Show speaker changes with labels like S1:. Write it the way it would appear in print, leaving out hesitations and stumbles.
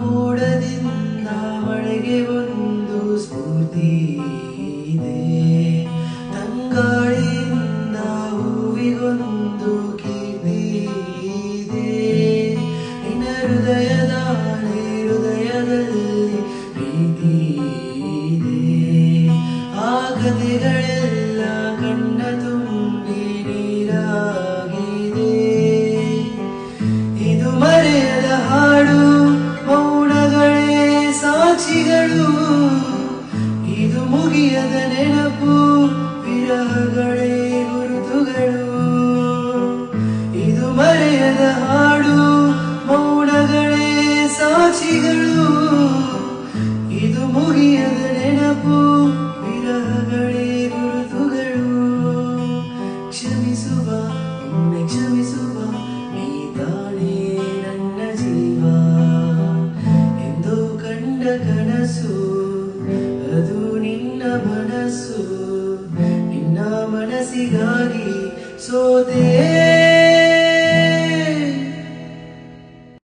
S1: ಮೋಡದಿಂದ ಮಳೆಗೆ ಒಂದು ಸ್ಫೂರ್ತಿ ಇದೆ, ತಂಗಾಳಿಯಿಂದ ಹೂವಿಗೊಂದು ಕೀರ್ತಿ ಇದೆ. ನಿನ್ನ ಹೃದಯದಲ್ಲಿ ಪ್ರೀತಿ ಇದೆ, ಆ ಕಥೆಗಳೆಲ್ಲ ಕಣ್ಣ ತುಂಬಿ ನೀರಾಗಿದೆ. ಇದು ಮರೆಯದ ಹಾಡು, ಮೌನಗಳೇ ಸಾಕ್ಷಿಗಳು, ಇದು ಮುಗಿಯದ ನೆನಪು, ವಿರಹಗಳೇ ಗುರುತುಗಳು. ಇದು ಮರೆಯದ ಹಾಡು, ಮೌನಗಳೇ ಸಾಕ್ಷಿಗಳು, ಇದು ಮುಗಿಯದ ನೆನಪು, ವಿರಹಗಳೇ ಗುರುತುಗಳು. ಕ್ಷಮಿಸುವ, ಒಮ್ಮೆ ಕ್ಷಮಿಸುವ, ನೀ ತಾನೇ ನನ್ನ ಜೀವ. ಎಂದು ಕಂಡ ಕನಸು ಅದು ನಿನ್ನ ಮನಸ್ಸು, ನಿನ್ನ ಮನಸ್ಸಿಗಾಗಿ ಸೋತೆ.